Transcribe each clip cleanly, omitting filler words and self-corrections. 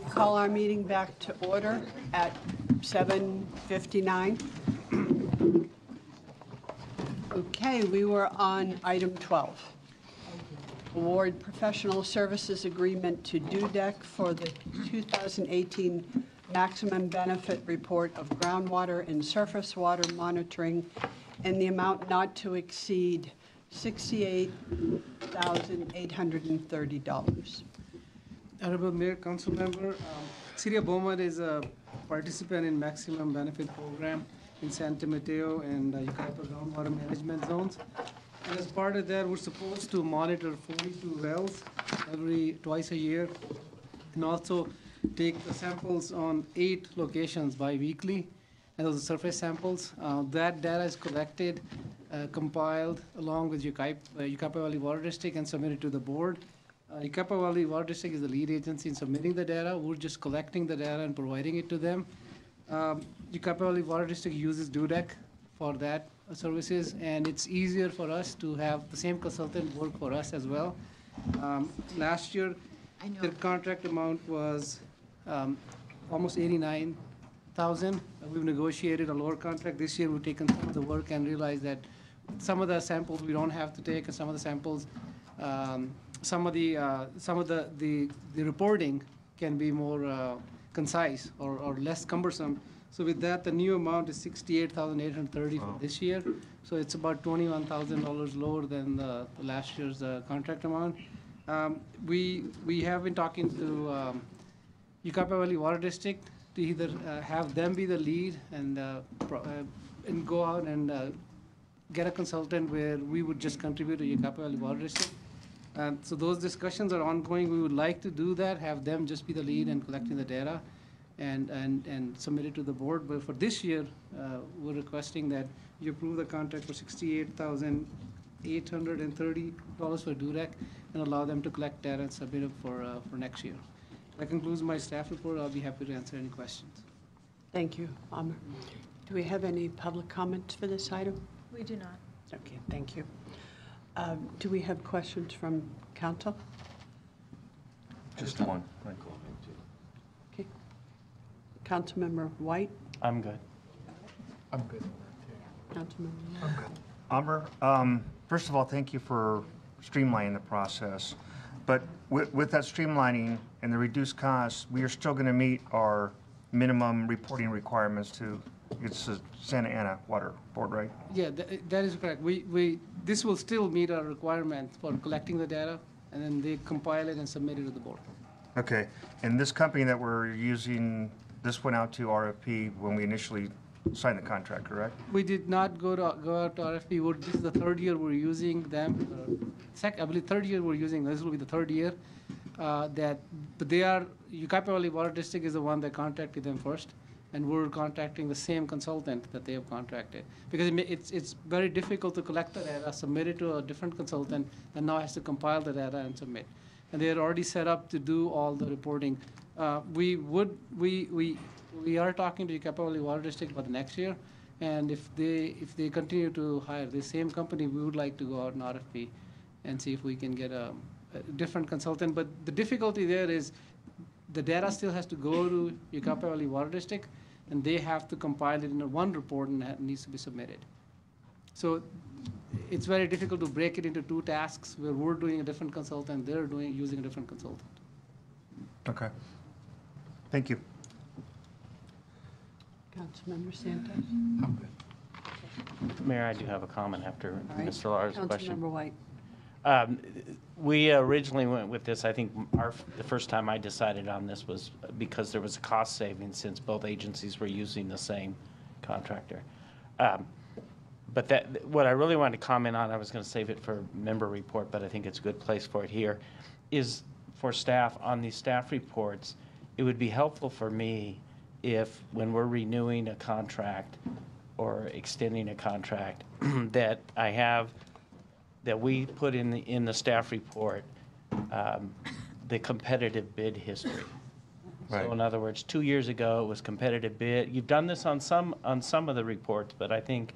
Call our meeting back to order at 7:59. Okay, we were on item 12. Award professional services agreement to DUDEC for the 2018 maximum benefit report of groundwater and surface water monitoring in the amount not to exceed $68,830. Honorable Mayor, Council Member, City of Beaumont is a participant in maximum benefit program in Santa Mateo and Yucaipa groundwater management zones. And as part of that, we're supposed to monitor 42 wells twice a year, and also take the samples on 8 locations bi-weekly, and those are surface samples. That data is collected, compiled along with Yucaipa Valley Water District and submitted to the board. Yucaipa Valley Water District is the lead agency in submitting the data. We're just collecting the data and providing it to them. Yucaipa Valley Water District uses DUDEC for that services, and it's easier for us to have the same consultant work for us as well. Last year, their contract amount was almost $89,000. We've negotiated a lower contract. This year, we've taken some of the work and realized that some of the samples we don't have to take, and some of the samples, some of the reporting can be more concise or less cumbersome. So with that, the new amount is $68,830 for this year. So it's about $21,000 lower than the last year's contract amount. We have been talking to Yucaipa Valley Water District to either have them be the lead and go out and get a consultant where we would just contribute to Yucaipa Valley Water District. So those discussions are ongoing. We would like to do that, have them just be the lead in collecting the data and submit it to the board. But for this year, we're requesting that you approve the contract for $68,830 for DUDEC and allow them to collect data and submit it for next year. That concludes my staff report. I'll be happy to answer any questions. Thank you, Amr. Do we have any public comments for this item? We do not. Okay, thank you. Do we have questions from council? Just one. Okay. Councilmember White? I'm good. I'm good. Councilmember White? I'm good. Amr, first of all, thank you for streamlining the process. But with that streamlining and the reduced costs, we are still going to meet our minimum reporting requirements to it's the Santa Ana Water Board, right? Yeah, that is correct. This will still meet our requirements for collecting the data, and then they compile it and submit it to the board. Okay. And this company that we're using, this went out to RFP when we initially signed the contract, correct? We did not go out to RFP. This is the third year we're using them. I believe third year we're using them. This will be the third year. But they are, Yucaipa Valley Water District is the one that contacted them first, and we're contacting the same consultant that they have contracted. Because it's very difficult to collect the data, submit it to a different consultant, and now has to compile the data and submit. And they are already set up to do all the reporting. We are talking to Yucaipa Valley Water District about the next year, and if they continue to hire the same company, we would like to go out in RFP and see if we can get a different consultant. But the difficulty there is the data still has to go to Yucaipa Valley Water District, and they have to compile it in one report, and that needs to be submitted. So it's very difficult to break it into two tasks where we're doing a different consultant, they're using a different consultant. Okay. Thank you. Councilmember Santos? I'm good. Mayor, I do have a comment after Right. Mr. Lars' question. Councilmember White? We originally went with this, I think the first time I decided on this was because there was a cost savings since both agencies were using the same contractor. But what I really wanted to comment on, I was going to save it for member report, but I think it's a good place for it here, is for staff on these staff reports, it would be helpful for me if when we're renewing a contract or extending a contract that we put in the staff report the competitive bid history. Right. So in other words, 2 years ago it was competitive bid. You've done this on some of the reports, but I think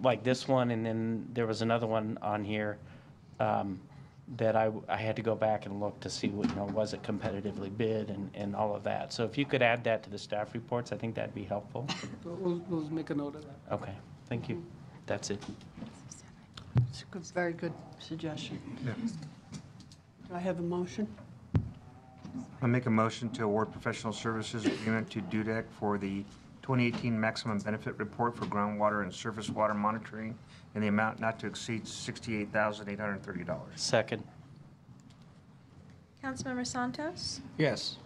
like this one, and then there was another one on here that I had to go back and look to see what, was it competitively bid and all of that. So if you could add that to the staff reports, I think that'd be helpful. We'll make a note of that. Okay, thank you. That's it. It's a good, very good suggestion. Do I have a motion? I make a motion to award professional services agreement to Dudek for the 2018 maximum benefit report for groundwater and surface water monitoring in the amount not to exceed $68,830. Second. Councilmember Santos, Yes.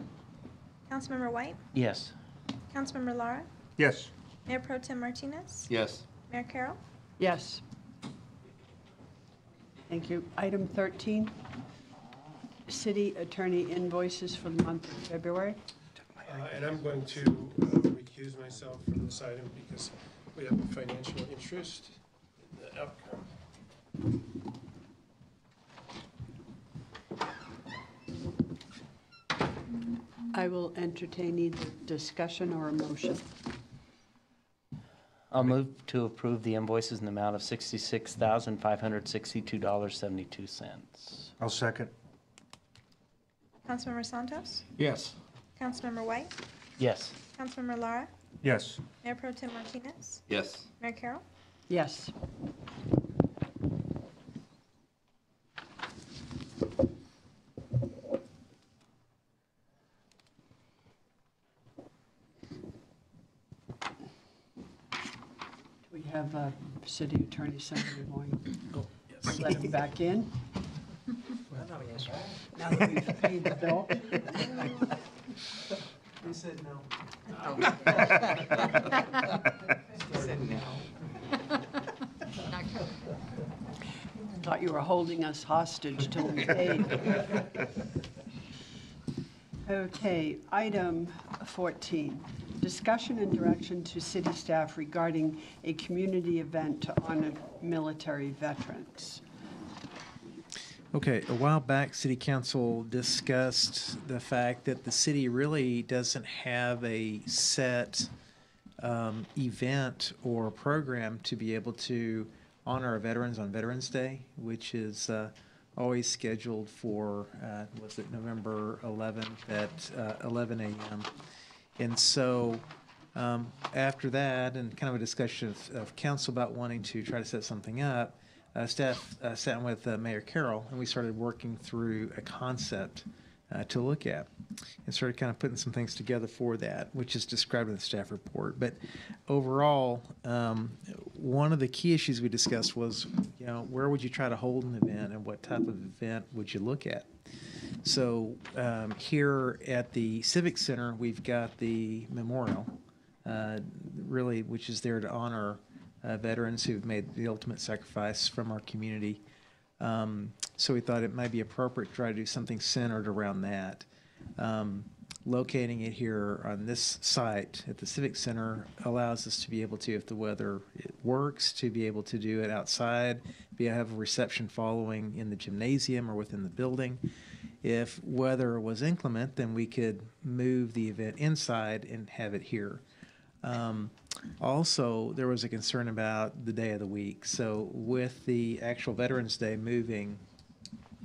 Councilmember White, Yes. Councilmember Lara, Yes. Mayor Pro Tem Martinez, Yes. Mayor Carroll. Yes. Thank you. Item 13, city attorney invoices for the month of February. And I'm going to recuse myself from this item because we have a financial interest in the outcome. I will entertain either discussion or a motion. I'll move to approve the invoices in the amount of $66,562.72. I'll second. Councilmember Santos, Yes. Councilmember White, Yes. Councilmember Lara, Yes. Mayor Pro Tem Martinez, Yes. Mayor Carroll. Yes. Do we have a city attorney somebody wanting? Let him back in? Now that we've paid the bill? He said no. Thought you were holding us hostage till we paid. Okay, item 14, discussion and direction to city staff regarding a community event to honor military veterans. Okay, a while back, City Council discussed the fact that the city really doesn't have a set event or program to be able to honor our veterans on Veterans Day, which is always scheduled for, was it November 11th at 11 a.m. And so after that, and kind of a discussion of council about wanting to try to set something up, staff sat in with Mayor Carroll, and we started working through a concept to look at and started kind of putting some things together for that, which is described in the staff report. But overall, one of the key issues we discussed was, where would you try to hold an event and what type of event would you look at? So here at the Civic Center, we've got the memorial, really, which is there to honor veterans who've made the ultimate sacrifice from our community. So we thought it might be appropriate to try to do something centered around that. Locating it here on this site at the Civic Center allows us to be able to, if the weather works, to be able to do it outside, have a reception following in the gymnasium or within the building. If weather was inclement, then we could move the event inside and have it here. Also, there was a concern about the day of the week. So with the actual Veterans Day moving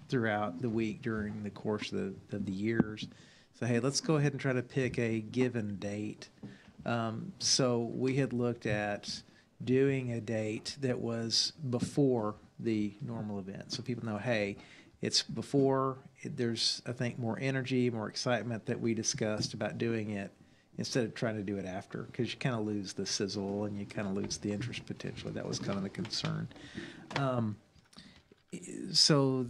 throughout the week during the course of the years, so hey, let's go ahead and try to pick a given date. So we had looked at doing a date that was before the normal event. So people know, hey, it's before, there's, I think, more energy, more excitement that we discussed about doing it, instead of trying to do it after, because you kind of lose the sizzle and you kind of lose the interest potentially. That was kind of the concern. So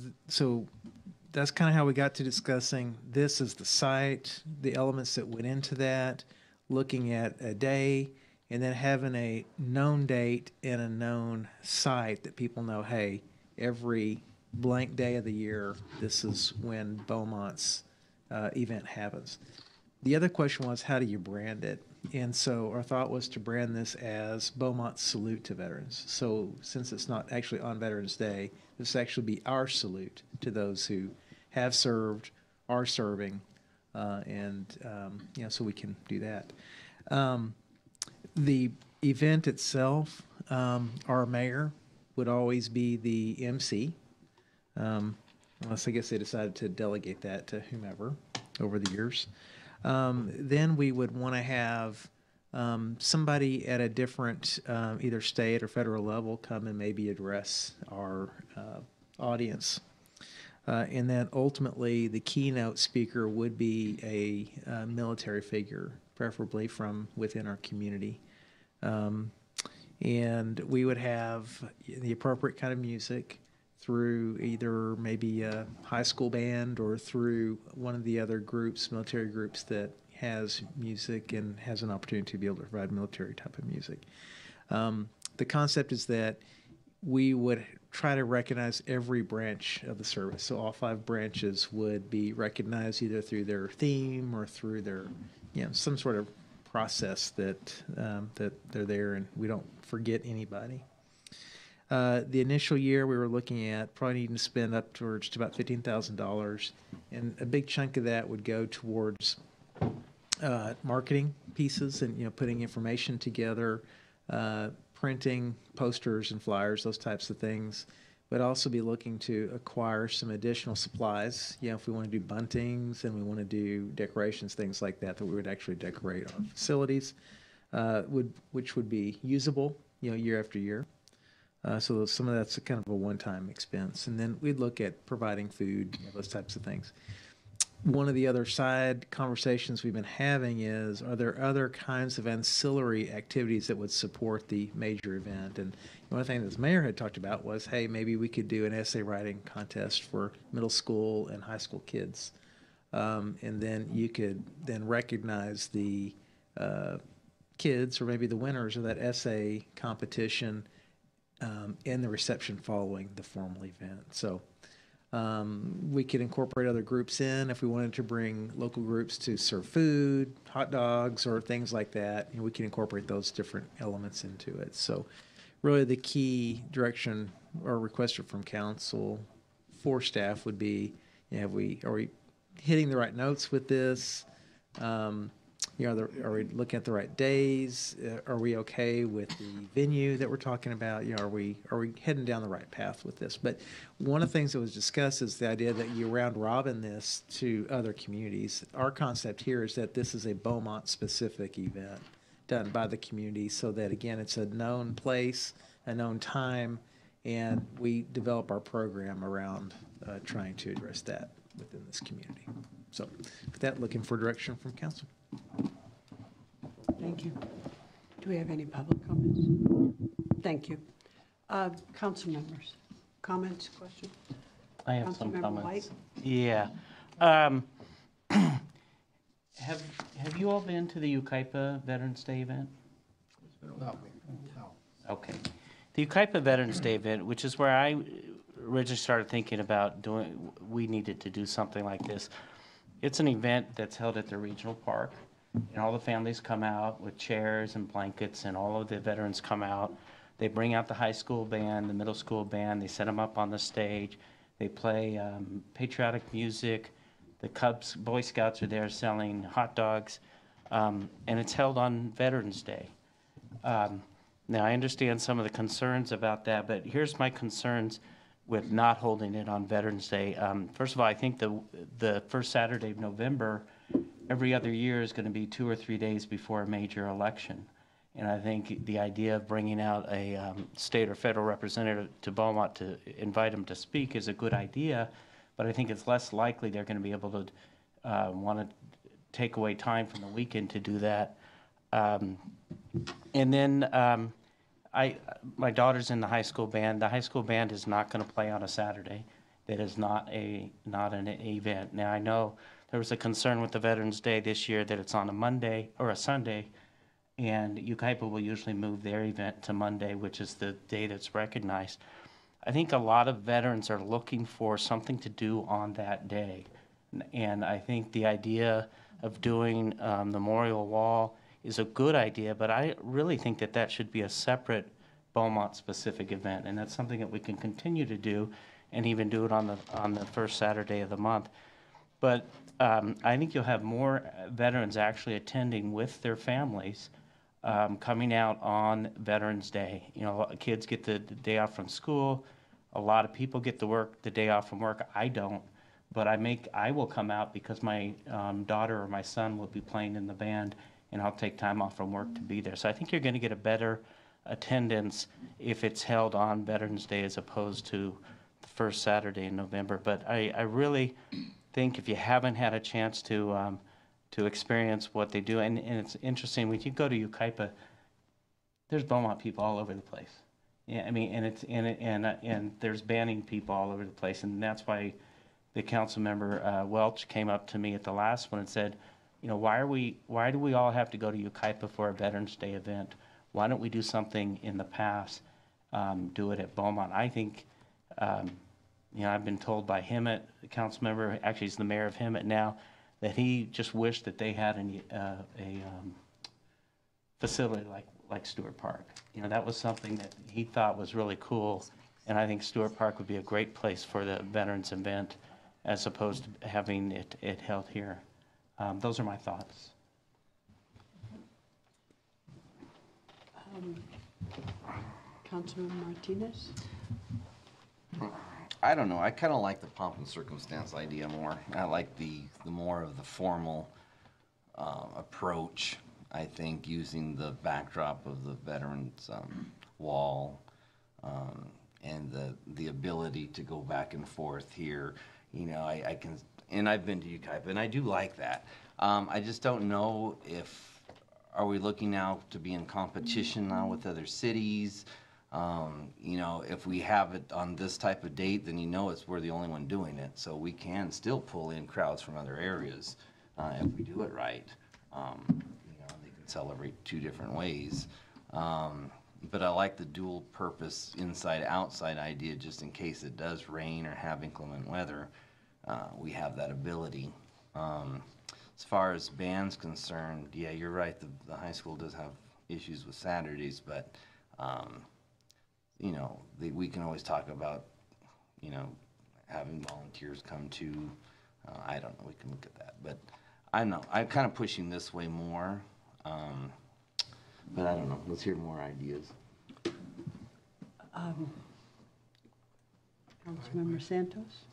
that's kind of how we got to discussing this as the site, the elements that went into that, looking at a day, and then having a known date and a known site that people know, hey, every blank day of the year, this is when Beaumont's event happens. The other question was, how do you brand it? And so our thought was to brand this as Beaumont's Salute to Veterans. So since it's not actually on Veterans Day, this will actually be our salute to those who have served, are serving, so we can do that. The event itself, our mayor would always be the MC. unless I guess they decided to delegate that to whomever over the years. Then we would want to have somebody at a different either state or federal level come and maybe address our audience. And then ultimately, the keynote speaker would be a military figure, preferably from within our community. And we would have the appropriate kind of music through either maybe a high school band or through one of the other groups, military groups that has music and has an opportunity to be able to provide military type of music. The concept is that we would try to recognize every branch of the service. So all 5 branches would be recognized either through their theme or through their, some sort of process that they're there, and we don't forget anybody. The initial year we were looking at probably needing to spend up towards about $15,000, and a big chunk of that would go towards marketing pieces and putting information together, printing posters and flyers, those types of things. But also be looking to acquire some additional supplies. If we want to do buntings and we want to do decorations, things like that, that we would actually decorate our facilities, which would be usable, year after year. So some of that's kind of a one-time expense. And then we'd look at providing food, those types of things. One of the other side conversations we've been having is, are there other kinds of ancillary activities that would support the major event? And one thing that the mayor had talked about was, hey, maybe we could do an essay writing contest for middle school and high school kids. And then you could then recognize the kids or maybe the winners of that essay competition in the reception following the formal event. So we could incorporate other groups in if we wanted to bring local groups to serve food, hot dogs, or things like that. We can incorporate those different elements into it. So really the key direction or request from council for staff would be, are we hitting the right notes with this? Are we looking at the right days? Are we okay with the venue that we're talking about? Are we heading down the right path with this? But one of the things that was discussed is the idea that you round robin this to other communities. Our concept here is that this is a Beaumont specific event done by the community, so that again it's a known place, a known time, and we develop our program around trying to address that within this community. So with that, looking for direction from council. Thank you. Do we have any public comments? Thank you. Council members, comments, questions? I have some Councilmember comments. White? Yeah. Have you all been to the Ukaipa Veterans Day event? No. Okay. The Ukaipa Veterans Day event, which is where I originally started thinking about we needed to do something like this. It's an event that's held at the regional park, and all the families come out with chairs and blankets, and all of the veterans come out. They bring out the high school band, the middle school band, they set them up on the stage, they play patriotic music, the Cubs, Boy Scouts are there selling hot dogs, and it's held on Veterans Day. Now, I understand some of the concerns about that, but here's my concerns with not holding it on Veterans Day. First of all, I think the first Saturday of November every other year is going to be 2 or 3 days before a major election. And I think the idea of bringing out a state or federal representative to Beaumont to invite them to speak is a good idea, but I think it's less likely they're going to be able to want to take away time from the weekend to do that. And then my daughter's in the high school band. The high school band is not going to play on a Saturday. That is not an event. Now, I know there was a concern with the Veterans Day this year that it's on a Monday or a Sunday, and Ukaipa will usually move their event to Monday, which is the day that's recognized. I think a lot of veterans are looking for something to do on that day, and I think the idea of doing the memorial wall is a good idea, but I really think that should be a separate Beaumont-specific event, and that's something that we can continue to do, and even do it on the first Saturday of the month. But I think you'll have more veterans actually attending with their families, coming out on Veterans Day. Kids get the day off from school. A lot of people get to work the day off from work. I don't, but I will come out because my daughter or my son will be playing in the band, and I'll take time off from work to be there. So I think you're going to get a better attendance if it's held on Veterans Day as opposed to the first Saturday in November. But I really think if you haven't had a chance to experience what they do, and it's interesting, when you go to Ukaipa, there's Beaumont people all over the place. Yeah, I mean, and there's Banning people all over the place, and that's why the council member Welch came up to me at the last one and said, you know, why do we all have to go to Ukaipa for a Veterans Day event? Why don't we do something in the past, do it at Beaumont? I think, you know, I've been told by Hemet, the council member, actually he's the mayor of Hemet now, that he just wished that they had a facility like Stewart Park. You know, that was something that he thought was really cool, and I think Stewart Park would be a great place for the veterans event as opposed to having it held here. Those are my thoughts. Councilman Martinez? I don't know. I kind of like the pomp and circumstance idea more. I like the more of the formal approach. I think using the backdrop of the veterans wall and the ability to go back and forth here. You know, I can, and I've been to Ukaipa, and I do like that. I just don't know if are we looking now to be in competition now with other cities. You know, if we have it on this type of date, then you know we're the only one doing it. So we can still pull in crowds from other areas if we do it right. You know, they can celebrate two different ways. But I like the dual purpose inside-outside idea, just in case it does rain or have inclement weather. We have that ability. As far as band's concerned, yeah, you're right. The high school does have issues with Saturdays, but you know, we can always talk about, you know, having volunteers come to. I don't know. We can look at that, but I know I'm kind of pushing this way more. But I don't know. Let's hear more ideas. Councilmember Santos?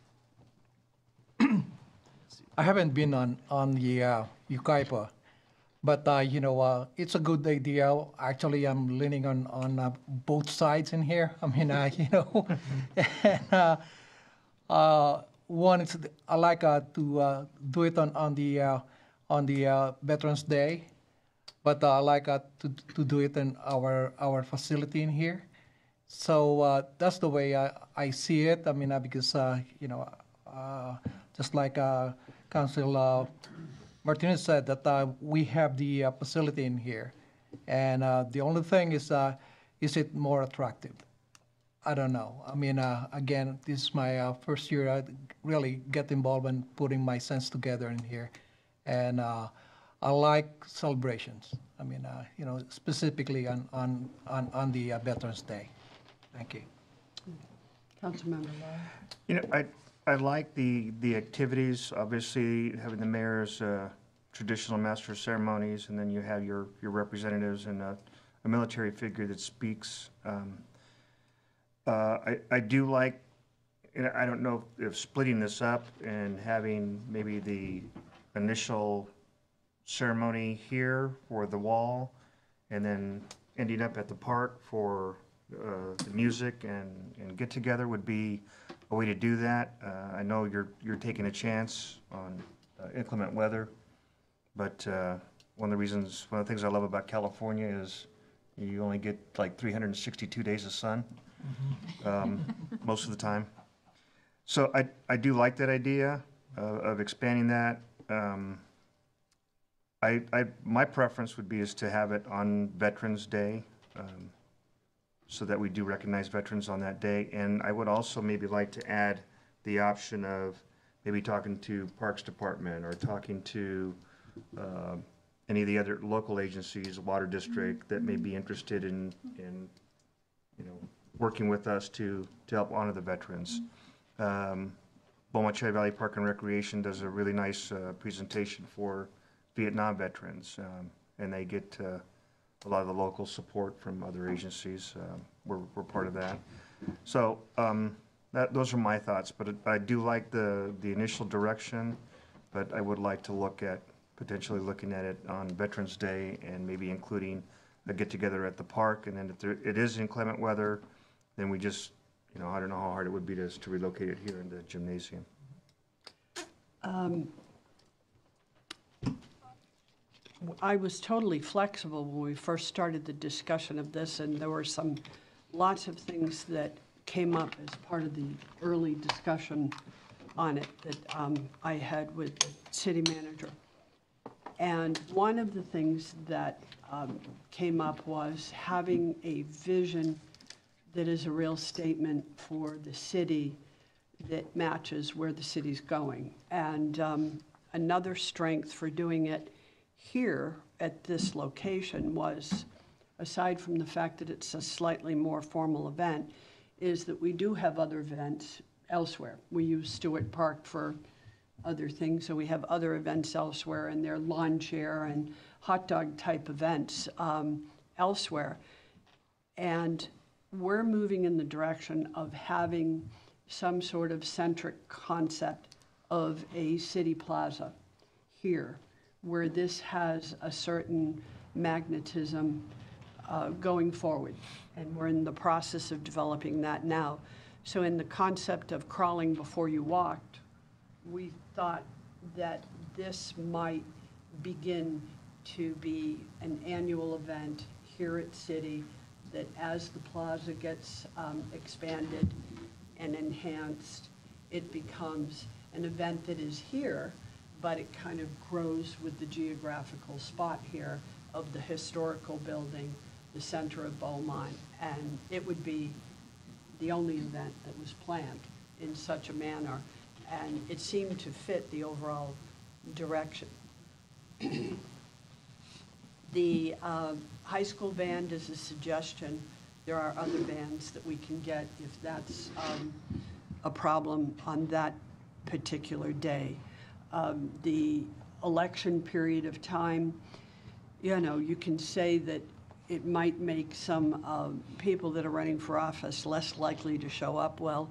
I haven't been on the Ukaipa, but you know, it's a good idea. Actually, I'm leaning on both sides in here. I mean, you know, and one is I like to do it on the Veterans Day, but I like to do it in our facility in here. So that's the way I see it. I mean, because you know, just like Council Martinez said, that we have the facility in here, and the only thing is it more attractive? I don't know. I mean, again, this is my first year. I really get involved in putting my sense together in here, and I like celebrations. I mean, you know, specifically on the Veterans Day. Thank you. Councilmember Lara? You know, I like the activities, obviously having the mayor's traditional master of ceremonies, and then you have your representatives and a military figure that speaks. I do like, and I don't know if splitting this up and having maybe the initial ceremony here for the wall, and then ending up at the park for the music and get together would be a way to do that. I know you're taking a chance on inclement weather, but one of the things I love about California is you only get like 362 days of sun most of the time. So I do like that idea of expanding that. My preference would be is to have it on Veterans Day, so that we do recognize veterans on that day. And I would also maybe like to add the option of maybe talking to Parks Department or talking to any of the other local agencies, Water District, that may be interested in you know, working with us to help honor the veterans. Beaumont Cherry Valley Park and Recreation does a really nice presentation for Vietnam veterans, and they get a lot of the local support from other agencies. We're part of that. So those are my thoughts, but I do like the initial direction, but I would like to look at, potentially looking at it on Veterans Day and maybe including a get-together at the park, and then if it is inclement weather, then we just, I don't know how hard it would be to relocate it here in the gymnasium. I was totally flexible when we first started the discussion of this, and there were lots of things that came up as part of the early discussion on it that I had with the city manager. And one of the things that came up was having a vision that is a real statement for the city that matches where the city's going. And another strength for doing it here at this location was, aside from the fact that it's a slightly more formal event, is that we do have other events elsewhere. We use Stewart Park for other things, so we have other events elsewhere, and they're lawn chair and hot dog type events elsewhere. And we're moving in the direction of having some sort of centric concept of a city plaza here, where this has a certain magnetism going forward. And we're in the process of developing that now. So in the concept of crawling before you walked, we thought that this might begin to be an annual event here at City, that as the plaza gets expanded and enhanced, it becomes an event that is here, but it kind of grows with the geographical spot here of the historical building, the center of Beaumont, and it would be the only event that was planned in such a manner, and it seemed to fit the overall direction. The high school band is a suggestion. There are other bands that we can get if that's a problem on that particular day. The election period of time, you can say that it might make some people that are running for office less likely to show up. Well,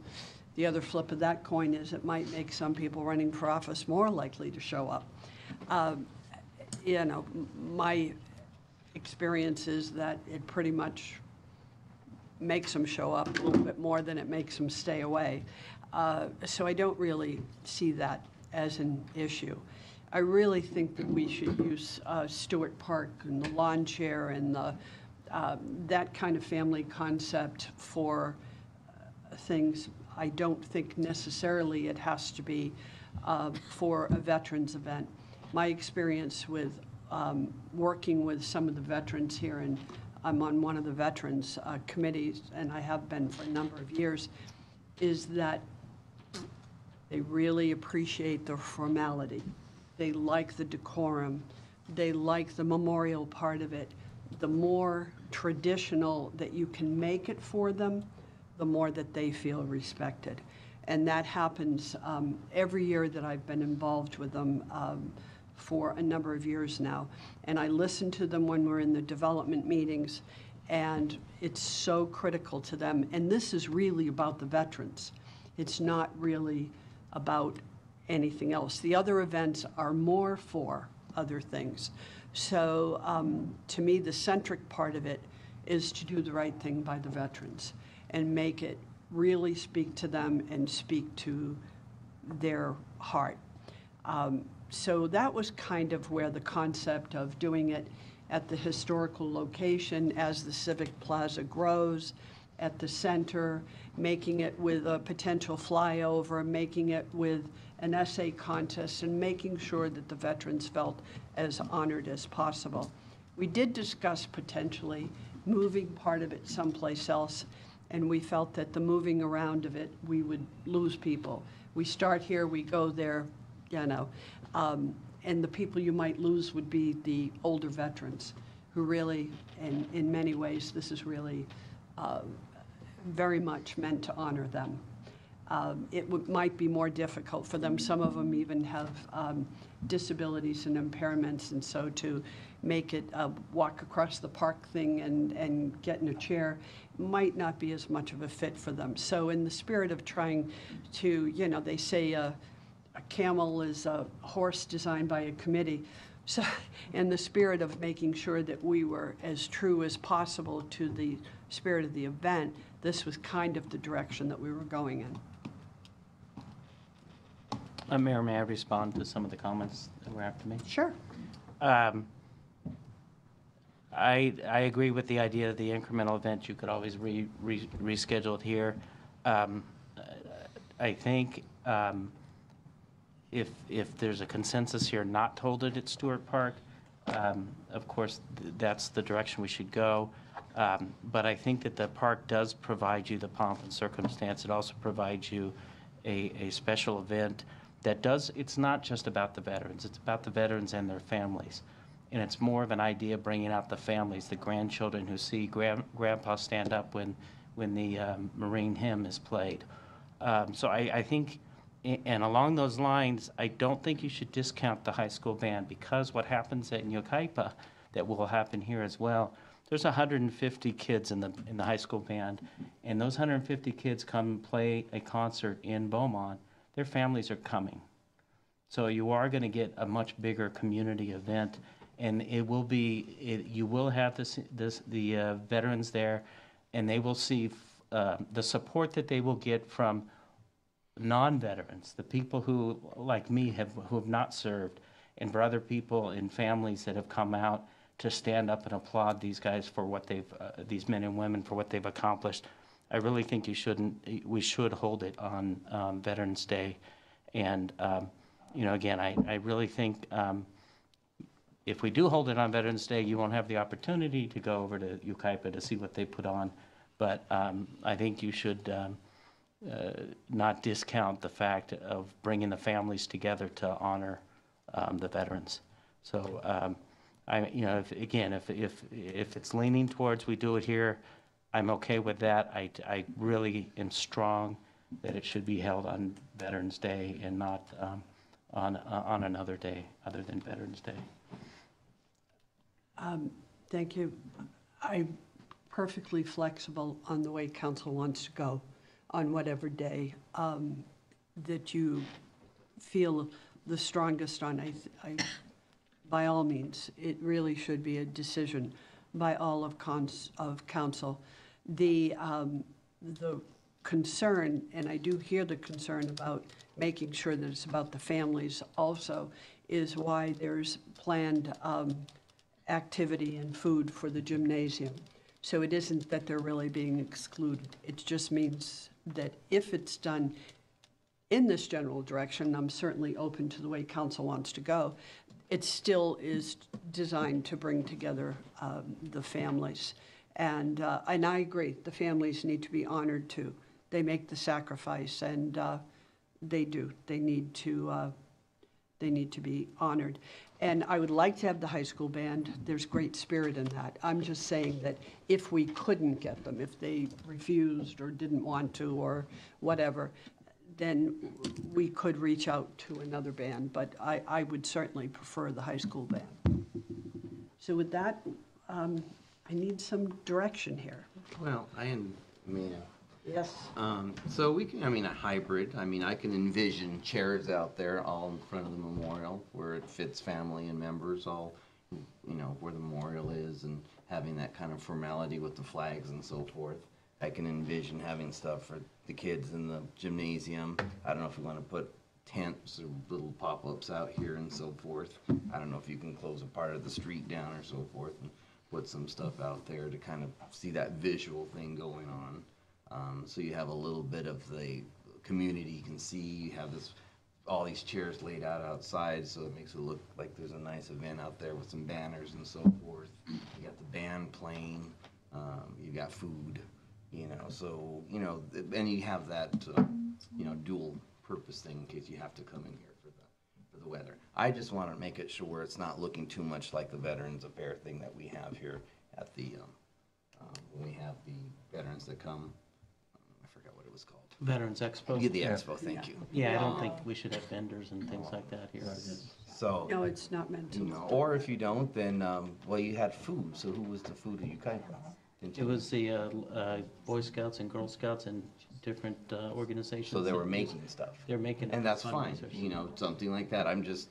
the other flip of that coin is it might make some people running for office more likely to show up. My experience is that it pretty much makes them show up a little bit more than it makes them stay away. So I don't really see that as an issue. I really think that we should use Stewart Park and the lawn chair and that kind of family concept for things. I don't think necessarily it has to be for a veterans event. My experience with working with some of the veterans here, and I'm on one of the veterans committees, and I have been for a number of years, is that they really appreciate the formality. They like the decorum. They like the memorial part of it. The more traditional that you can make it for them, the more that they feel respected. And that happens every year that I've been involved with them for a number of years now. And I listen to them when we're in the development meetings, and it's so critical to them. And this is really about the veterans. It's not really about anything else. The other events are more for other things. So to me, the centric part of it is to do the right thing by the veterans and make it really speak to them and speak to their heart. So that was kind of where the concept of doing it at the historical location as the Civic Plaza grows, at the center, making it with a potential flyover, making it with an essay contest, and making sure that the veterans felt as honored as possible. We did discuss potentially moving part of it someplace else, and we felt that the moving around of it, we would lose people. We start here, we go there, and the people you might lose would be the older veterans who really, in many ways, this is really very much meant to honor them. It might be more difficult for them. Some of them even have disabilities and impairments, and so to make it a walk across the park thing and get in a chair might not be as much of a fit for them. So in the spirit of trying to, you know, they say a camel is a horse designed by a committee. So in the spirit of making sure that we were as true as possible to the spirit of the event, this was kind of the direction that we were going in. Mayor, may I respond to some of the comments that were after me? Sure. I agree with the idea of the incremental event. You could always reschedule it here. I think if there's a consensus here not to hold it at Stewart Park, of course, that's the direction we should go. But I think that the park does provide you the pomp and circumstance. It also provides you a special event that does, it's not just about the veterans. It's about the veterans and their families. And it's more of an idea bringing out the families, the grandchildren who see grandpa stand up when the Marine hymn is played. So I think, and along those lines, I don't think you should discount the high school band, because what happens at Yucaipa, that will happen here as well, there's 150 kids in the high school band, and those 150 kids come and play a concert in Beaumont. Their families are coming. So you are going to get a much bigger community event, and it will be, you will have the veterans there, and they will see the support that they will get from non-veterans, the people who, like me, who have not served, and for other people and families that have come out to stand up and applaud these guys for what these men and women for what they've accomplished. I really think we should hold it on Veterans Day. And, you know, again, I really think if we do hold it on Veterans Day, you won't have the opportunity to go over to Yucaipa to see what they put on. But I think you should not discount the fact of bringing the families together to honor the veterans. So, you know, if it's leaning towards we do it here, I'm okay with that. I really am strong that it should be held on Veterans Day and not on another day other than Veterans Day. Thank you. I'm perfectly flexible on the way council wants to go on whatever day that you feel the strongest on. By all means, it really should be a decision by all of council. The concern, and I do hear the concern about making sure that it's about the families also, is why there's planned activity and food for the gymnasium. So it isn't that they're really being excluded. It just means that if it's done in this general direction, I'm certainly open to the way council wants to go, it still is designed to bring together the families. And I agree, the families need to be honored too. They make the sacrifice, and they do. They need to be honored. And I would like to have the high school band. There's great spirit in that. I'm just saying that if we couldn't get them, if they refused or didn't want to or whatever, then we could reach out to another band. But I would certainly prefer the high school band. So with that, I need some direction here. Well, Yes. so we can, a hybrid. I can envision chairs out there all in front of the memorial where it fits family and members all, where the memorial is, and having that kind of formality with the flags and so forth. I can envision having stuff for the kids in the gymnasium. I don't know if we want to put tents or little pop-ups out here and so forth. I don't know if you can close a part of the street down or so forth and put some stuff out there to kind of see that visual thing going on. So you have a little bit of the community you can see. You have all these chairs laid out outside, so it makes it look like there's a nice event out there with some banners and so forth. You got the band playing. You got food. So and you have that dual purpose thing in case you have to come in here for the weather. I just want to make it sure it's not looking too much like the Veterans Affair thing that we have here at the when we have the veterans that come. I forgot what it was called. Veterans Expo. Yeah, the expo, thank you. Yeah, I don't think we should have vendors and things like that here. So, No, it's not meant to. or if you don't, then, well, you had food, so who was the food of Ukaipa? It was the Boy Scouts and Girl Scouts and different organizations. So they that were use- making stuff. They're making. And that's fine, fundraisers. something like that. I'm just,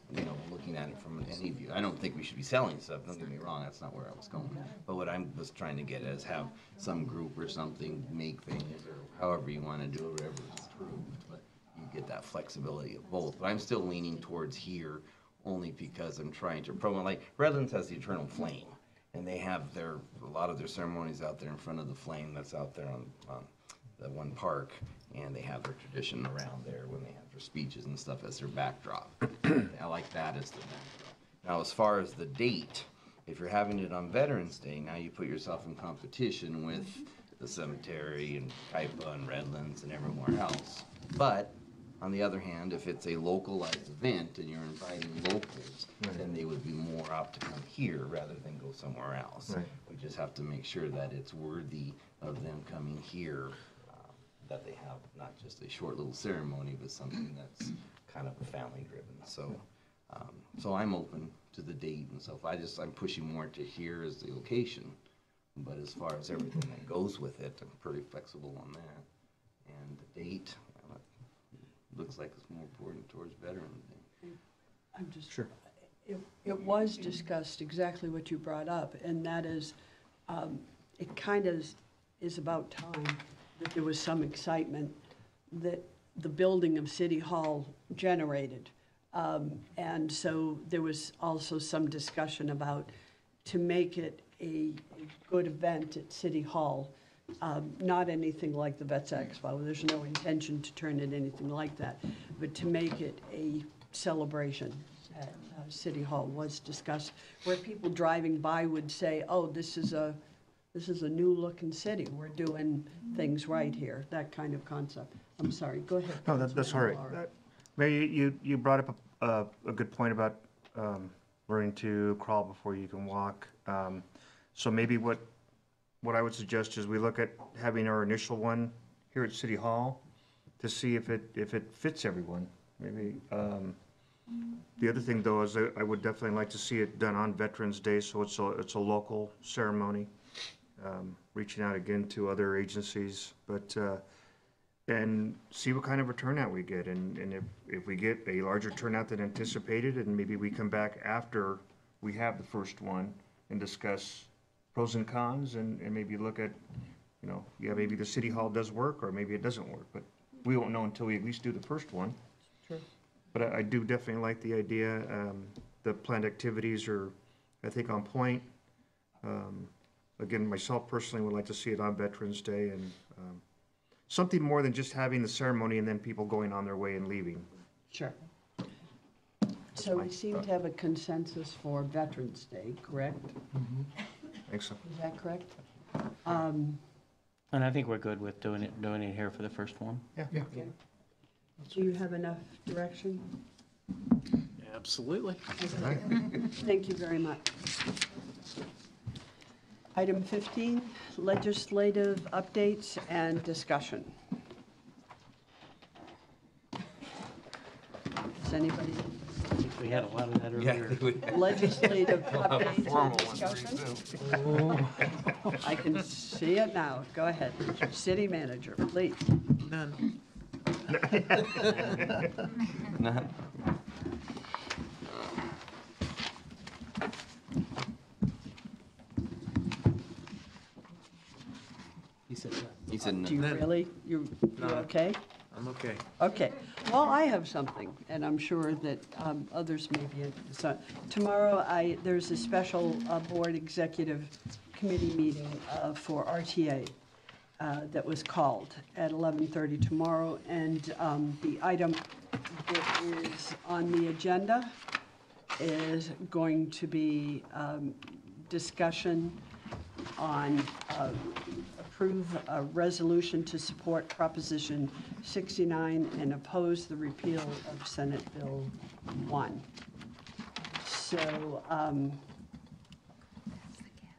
looking at it from any view. I don't think we should be selling stuff, don't get me wrong, that's not where I was going. But what I was trying to get at is have some group or something make things, or however you wanna do it, whatever is approved. But you get that flexibility of both. But I'm still leaning towards here, only because I'm trying to promote, like, Redlands has the Eternal Flame. And they have a lot of their ceremonies out there in front of the flame that's out there on the one park, and they have their tradition around there when they have their speeches and stuff as their backdrop. I like that as the backdrop. Now, as far as the date, if you're having it on Veterans Day, now you put yourself in competition with the cemetery and Kaipa and Redlands and everywhere else. But on the other hand, if it's a localized event and you're inviting locals, then they would be more apt to come here rather than go somewhere else. Right. We just have to make sure that it's worthy of them coming here, that they have not just a short little ceremony, but something that's kind of a family driven. So, so I'm open to the date and stuff. I'm pushing more to here as the location, but as far as everything that goes with it, I'm pretty flexible on that. And the date, looks like it's more important towards Veterans Day. I'm just. Sure. It was discussed, exactly what you brought up, and that is, it kind of is about time that there was some excitement that the building of City Hall generated. And so there was also some discussion about to make it a good event at City Hall, not anything like the Vets Expo. There's no intention to turn it anything like that, but to make it a celebration at City Hall was discussed, where people driving by would say, "Oh, this is a new-looking city. We're doing things right here." That kind of concept. I'm sorry. Go ahead. No, that's all right. Councilmember Laura. Mary, you brought up a good point about learning to crawl before you can walk. So maybe what I would suggest is we look at having our initial one here at City Hall to see if it fits everyone. Maybe. The other thing, though, is I would definitely like to see it done on Veterans Day, so it's a local ceremony. Reaching out again to other agencies, but and see what kind of a turnout we get, and if we get a larger turnout than anticipated, and maybe we come back after we have the first one and discuss pros and cons, and maybe look at, maybe the City Hall does work, or maybe it doesn't work, but we won't know until we at least do the first one. Sure. But I do definitely like the idea. The planned activities are, I think, on point. Again, myself personally would like to see it on Veterans Day, and something more than just having the ceremony and then people going on their way and leaving. Sure. So we seem to have a consensus for Veterans Day, correct? Thanks. So. Is that correct? And I think we're good with doing it here for the first one. Yeah. Do you have enough direction? Absolutely. Thank you very much. Item 15, legislative updates and discussion. Does anybody, I think we had a lot of that earlier. legislative updates and discussion? I can see it now. Go ahead. City manager, please. None. He said Do you no. really? You okay? I'm okay. Okay. Well, I have something, and I'm sure that others may be. So tomorrow, there's a special board executive committee meeting for RTA that was called at 11:30 tomorrow, and the item that is on the agenda is going to be discussion on approve a resolution to support Proposition 69 and oppose the repeal of Senate Bill 1. So,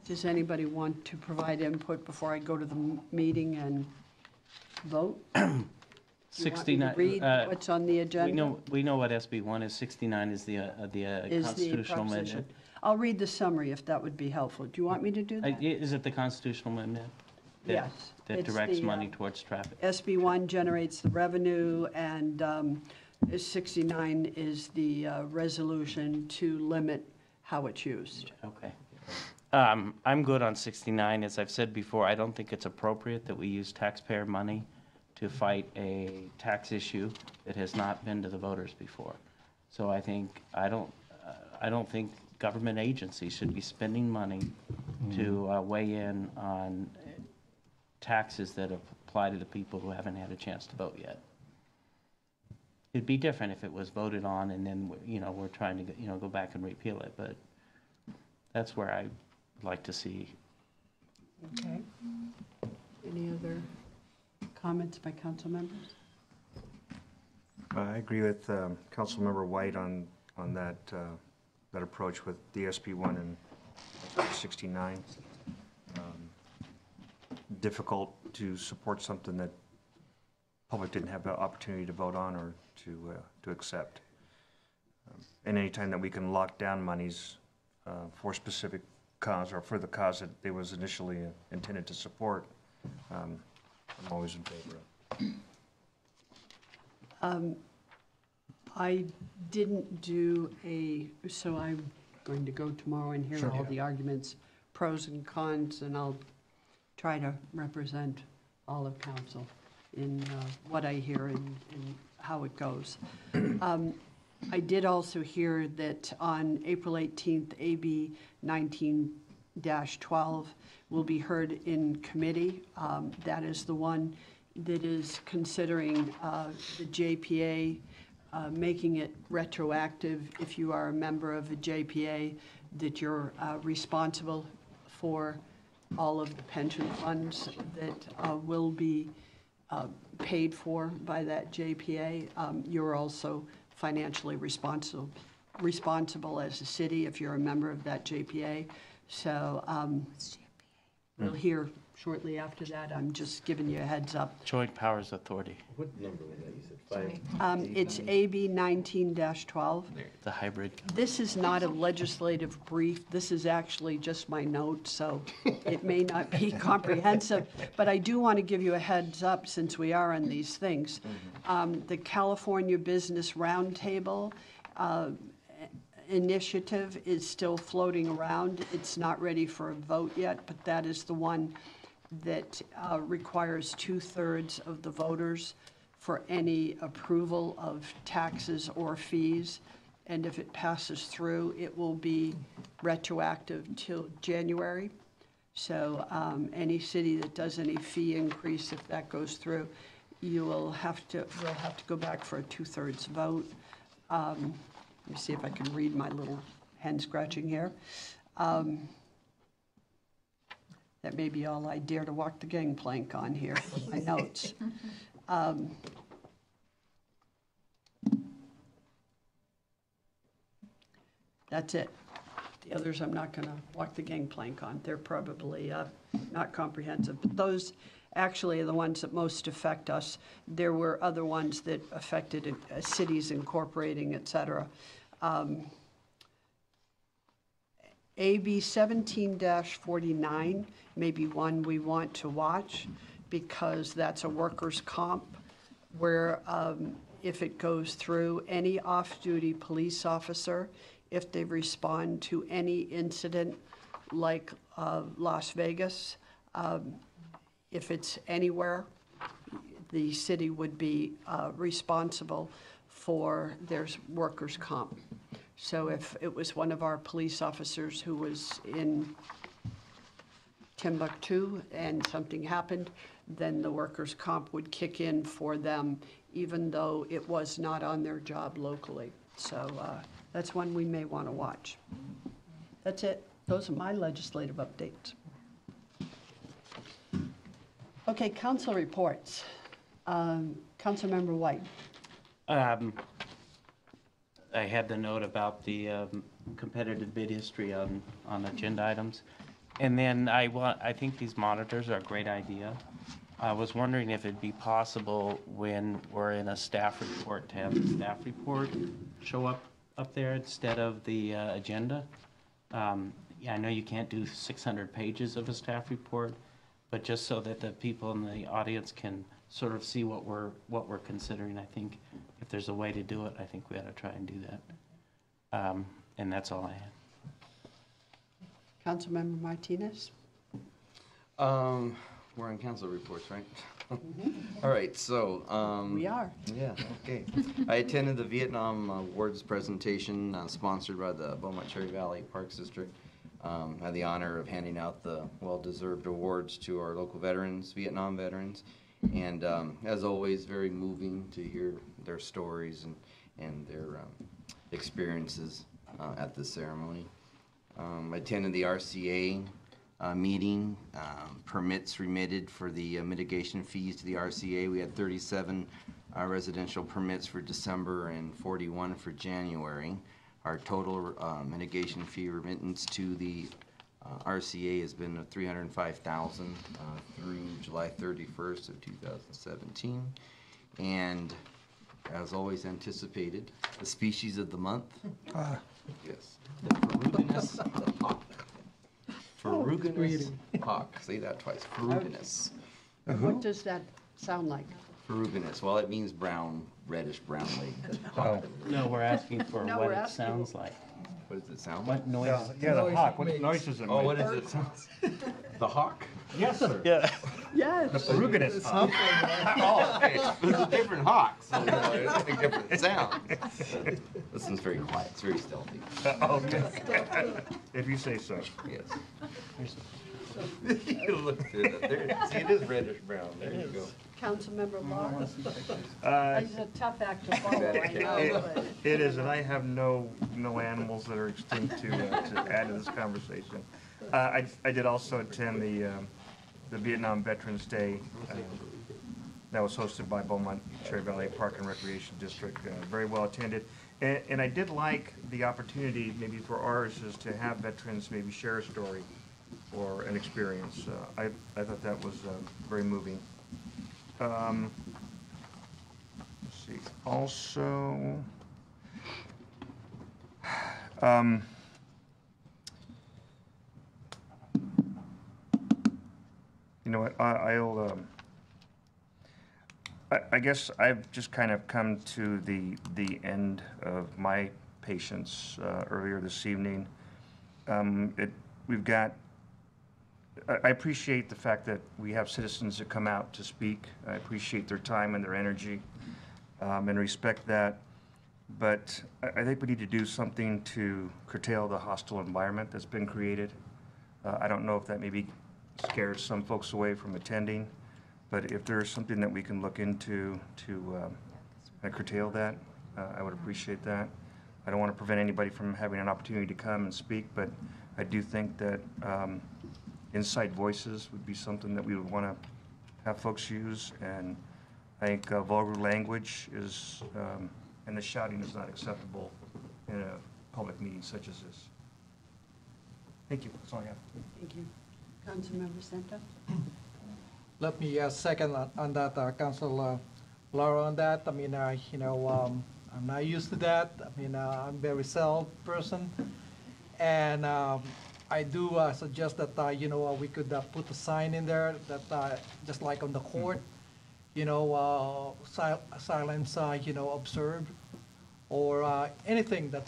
does anybody want to provide input before I go to the meeting and vote? Do you want me to 69. read what's on the agenda? We know what SB 1 is. 69 is the Is the constitutional proposition. amendment. I'll read the summary if that would be helpful. Do you want me to do that? Is it the constitutional amendment? that- Yes. That It's directs the, money towards traffic. SB 1 generates the revenue, and 69 is the resolution to limit how it's used. Okay. I'm good on 69. As I've said before, I don't think it's appropriate that we use taxpayer money to fight a tax issue that has not been to the voters before. So I don't think government agencies should be spending money to weigh in on taxes that apply to the people who haven't had a chance to vote yet. It'd be different if it was voted on and then, we're trying to, go back and repeal it, but that's where I would like to see. Okay. Any other comments by council members? I agree with Councilmember White on that approach with DSP 1 and 69. Difficult to support something that public didn't have the opportunity to vote on or to accept. And anytime that we can lock down monies for a specific cause or for the cause that it was initially intended to support, I'm always in favor of. I didn't do so I'm going to go tomorrow and hear all the arguments, pros and cons, and I'll try to represent all of council in what I hear and how it goes. I did also hear that on April 18th, AB 19-12 will be heard in committee. That is the one that is considering the JPA making it retroactive if you are a member of a JPA, that you're responsible for all of the pension funds that will be paid for by that JPA. You're also financially responsible as a city if you're a member of that JPA. So we'll hear shortly after that. I'm just giving you a heads up. Joint Powers Authority, What number was that? You said 5? It's AB 19-12. the hybrid. This is not a legislative brief. This is actually just my note, so it may not be comprehensive. But I do want to give you a heads up since we are on these things. The California Business Roundtable initiative is still floating around. It's not ready for a vote yet, but that is the one that requires 2/3 of the voters for any approval of taxes or fees. And if it passes through, it will be retroactive till January. So any city that does any fee increase, if that goes through, we'll have to go back for a 2/3 vote. Let me see if I can read my little hand scratching here. That may be all I dare to walk the gangplank on here with my notes. That's it. The others I'm not going to walk the gangplank on. They're probably not comprehensive. But those actually are the ones that most affect us. There were other ones that affected cities incorporating, et cetera. AB 17-49 may be one we want to watch because that's a workers' comp where if it goes through, any off-duty police officer, if they respond to any incident like Las Vegas, if it's anywhere, the city would be responsible for their workers' comp. So if it was one of our police officers who was in Timbuktu and something happened, then the workers' comp would kick in for them, even though it was not on their job locally. So that's one we may want to watch. That's it. Those are my legislative updates. Okay, council reports. Councilmember White. I had the note about the competitive bid history on agenda items. And then I think these monitors are a great idea. I was wondering if it'd be possible when we're in a staff report to have the staff report show up there instead of the agenda. Yeah, I know you can't do 600 pages of a staff report, but just so that the people in the audience can sort of see what we're considering, I think if there's a way to do it, I think we ought to try and do that. And that's all I had. Councilmember Martinez? We're on council reports, right? All right, so. We are. Yeah, okay. I attended the Vietnam Awards presentation sponsored by the Beaumont Cherry Valley Parks District. Had the honor of handing out the well-deserved awards to our local veterans, Vietnam veterans. And as always, very moving to hear their stories and their experiences at the ceremony. I attended the RCA meeting, permits remitted for the mitigation fees to the RCA. We had 37 residential permits for December and 41 for January. Our total mitigation fee remittance to the RCA has been $305,000 through July 31st of 2017. And as always anticipated, the species of the month, yes, the ferruginous hawk. Ferruginous hawk. Say that twice. Ferruginous. What does that sound like? Ferruginous. Well, it means brown, reddish brown leg. Oh, No, we're asking for No, what we're it asking- sounds like. What does it sound What like? noise? yeah, the Noise hawk, it what makes. noise does it Oh, what make? is it? The hawk? Yes, sir. Yeah. Yes. Ferruginous hawk. Oh, okay. There's a different hawk, so it's a different sound. This one's very quiet. It's very stealthy. Okay. If you say so. Yes. You looked at it. There, see, it is reddish brown. There you go. Councilmember Laura? Uh, He's a tough act to follow, I know, but It is, and I have no animals that are extinct to add to this conversation. I did also attend the Vietnam Veterans Day that was hosted by Beaumont Cherry Valley Park and Recreation District. Very well attended, and I did like the opportunity maybe for ours is to have veterans maybe share a story or an experience. I thought that was very moving. Let's see. Also, you know what? I guess I've just kind of come to the end of my patience earlier this evening. We've got. I appreciate the fact that we have citizens that come out to speak. I appreciate their time and their energy, and respect that. But I think we need to do something to curtail the hostile environment that's been created. I don't know if that maybe scares some folks away from attending, but if there's something that we can look into to curtail that, I would appreciate that. I don't want to prevent anybody from having an opportunity to come and speak, but I do think that inside voices would be something that we would want to have folks use, and I think vulgar language is, and the shouting is not acceptable in a public meeting such as this. Thank you. That's all I have. thank you. Councilmember Senta? Let me second on that, Council Laura, on that. I mean, I'm not used to that. I mean, I'm a very self person. And I do suggest that, we could put a sign in there that, just like on the court, silence, observed, or anything that,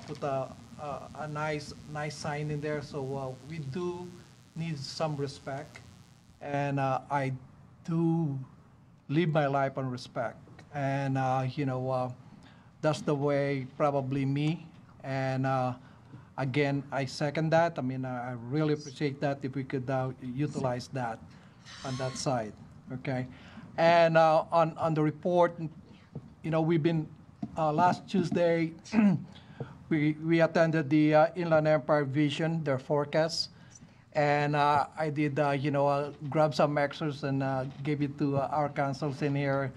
put a nice sign in there. So we do need some respect. And I do live my life on respect. And, that's the way probably me. And again, I second that. I mean, I really appreciate that if we could utilize that on that side, okay? And on the report, we've been, last Tuesday, we attended the Inland Empire Vision, their forecast. And I did, grab some extras and gave it to our councils in here,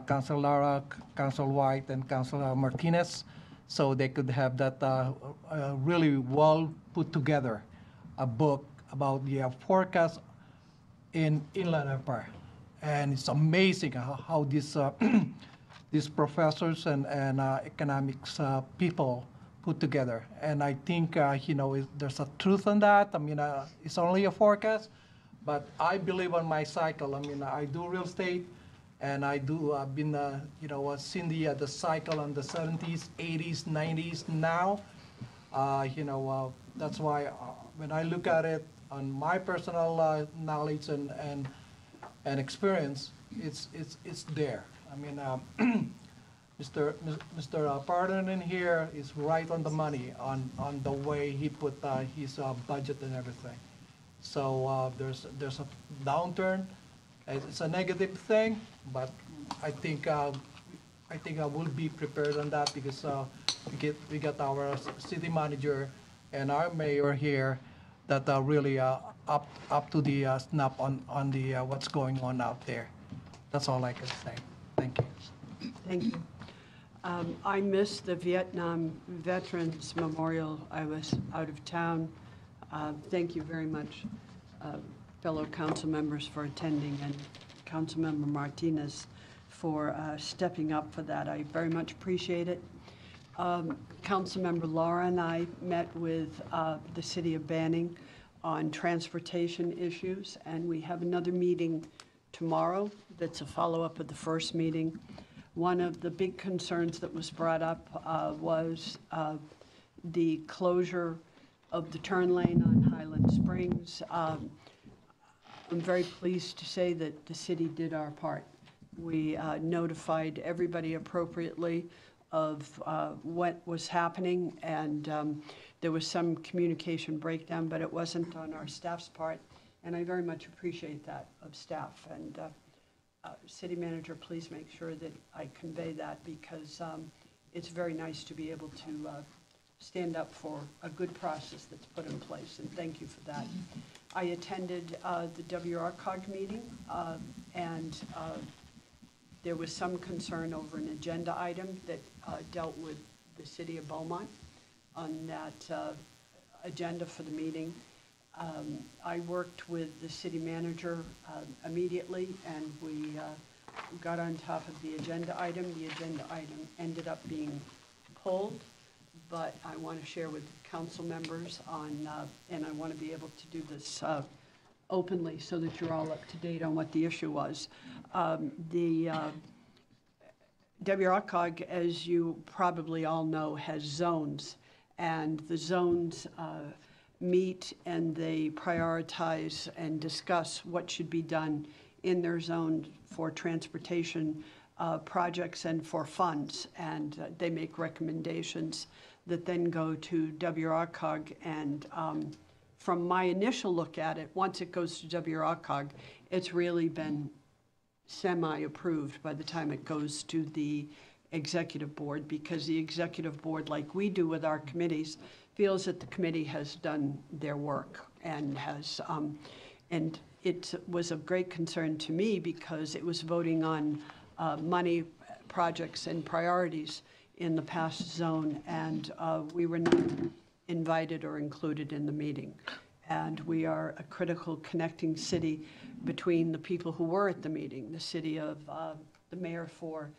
Council Lara, Council White, and Council Martinez, so they could have that really well put together, a book about the forecast in Inland Empire. And it's amazing how these, these professors and economics people put together. And I think, there's a truth on that. I mean, it's only a forecast, but I believe on my cycle. I mean, I do real estate, and I do, I've been, seen the cycle on the 70s, 80s, 90s now. That's why when I look at it on my personal knowledge and experience, it's there. I mean, Mr. Pardon in here is right on the money on the way he put his budget and everything. So there's a downturn. It's a negative thing, but I think I will be prepared on that because we got our city manager and our mayor here that are really up to the snap on the what's going on out there. That's all I can say. Thank you. Thank you. I missed the Vietnam Veterans Memorial. I was out of town. Thank you very much, fellow council members, for attending, and Councilmember Martinez for stepping up for that. I very much appreciate it. Councilmember Laura and I met with the City of Banning on transportation issues, and we have another meeting tomorrow that's a follow-up of the first meeting. One of the big concerns that was brought up was the closure of the turn lane on Highland Springs. I'm very pleased to say that the city did our part. We notified everybody appropriately of what was happening, and there was some communication breakdown, but it wasn't on our staff's part, and I very much appreciate that of staff. And City Manager, please make sure that I convey that, because it's very nice to be able to stand up for a good process that's put in place, and thank you for that. I attended the WRCOG meeting, and there was some concern over an agenda item that dealt with the city of Beaumont on that agenda for the meeting. I worked with the city manager immediately, and we got on top of the agenda item. The agenda item ended up being pulled, but I want to share with council members on, and I want to be able to do this openly so that you're all up to date on what the issue was. The WRCOG, as you probably all know, has zones, and the zones meet and they prioritize and discuss what should be done in their zone for transportation projects and for funds, and they make recommendations that then go to WRCOG. And from my initial look at it, once it goes to WRCOG, it's really been semi-approved by the time it goes to the executive board, because the executive board, like we do with our committees, feels that the committee has done their work and has, and it was of great concern to me because it was voting on money, projects, and priorities in the past zone, and we were not invited or included in the meeting. And we are a critical connecting city between the people who were at the meeting. The city of, the mayor for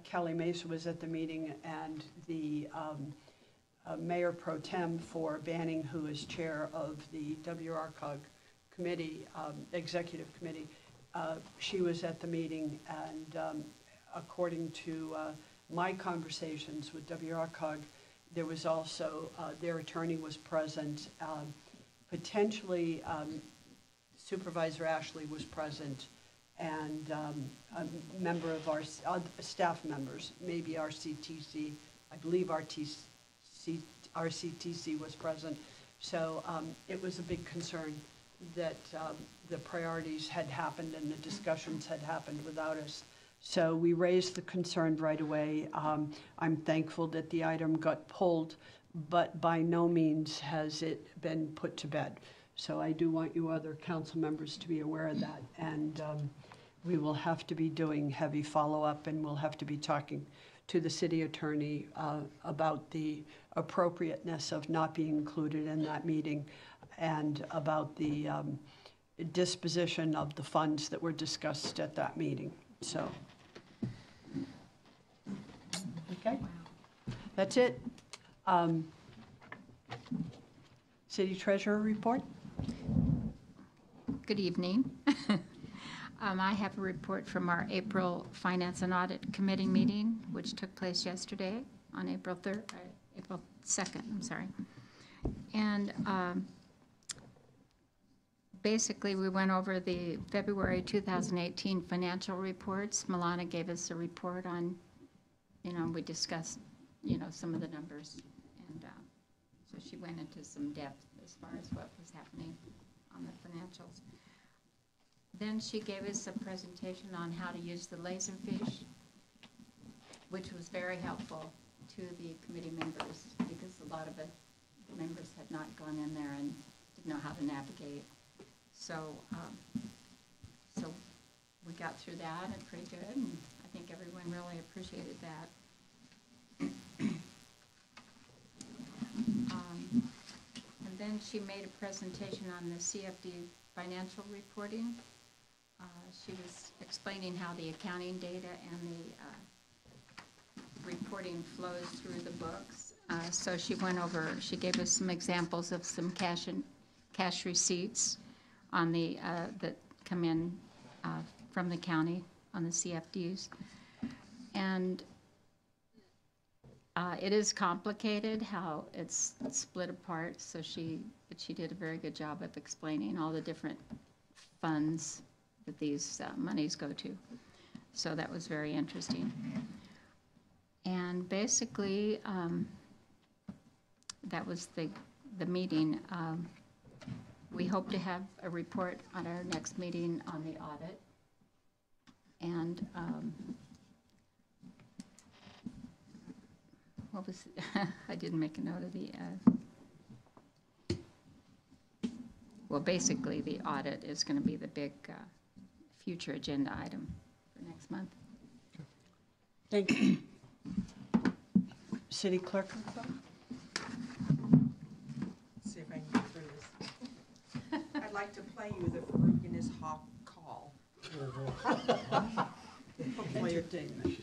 Kelly Mesa was at the meeting, and the Mayor Pro Tem for Banning, who is chair of the WRCOG committee, executive committee, she was at the meeting, and according to my conversations with WRCOG, there was also, their attorney was present, potentially Supervisor Ashley was present, and a member of our staff members, maybe RCTC, I believe RCTC was present. So it was a big concern that the priorities had happened and the discussions had happened without us. So we raised the concern right away. I'm thankful that the item got pulled, but by no means has it been put to bed. So I do want you other council members to be aware of that. And we will have to be doing heavy follow-up, and we'll have to be talking to the city attorney about the appropriateness of not being included in that meeting, and about the disposition of the funds that were discussed at that meeting, so. Okay, that's it. City Treasurer report? Good evening. I have a report from our April Finance and Audit Committee meeting, which took place yesterday on April 2nd, I'm sorry. And basically, we went over the February 2018 financial reports. Milana gave us a report on, we discussed, some of the numbers. And so she went into some depth as far as what was happening on the financials. Then she gave us a presentation on how to use the Laserfish, which was very helpful to the committee members because a lot of the members had not gone in there and didn't know how to navigate. So, so we got through that and pretty good, and I think everyone really appreciated that. And then she made a presentation on the CFD financial reporting. She was explaining how the accounting data and the reporting flows through the books. So she gave us some examples of some cash receipts on that come in from the county on the CFDs. And it is complicated how it's split apart, but she did a very good job of explaining all the different funds that these monies go to. So that was very interesting. And basically, that was the meeting. We hope to have a report on our next meeting on the audit. And what was, I didn't make a note of the, well, basically the audit is going to be the big future agenda item for next month. Thank you. City Clerk? See if I can get through this. I'd like to play you the Ferruginous Hawk call. Entertainment.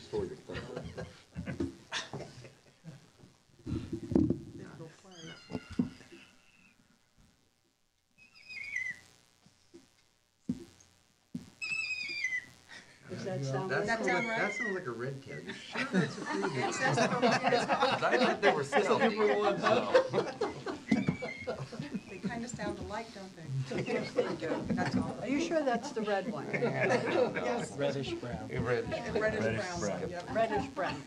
Does that sound Does that sound right? That sounds like a red cat. You sure that's a freebie? It says Ferruginous Hawk. I thought they were selling. They kind of sound alike, don't they? That's all. Are you sure that's the red one? Yes. Reddish brown. Reddish brown. Yep. Reddish brown.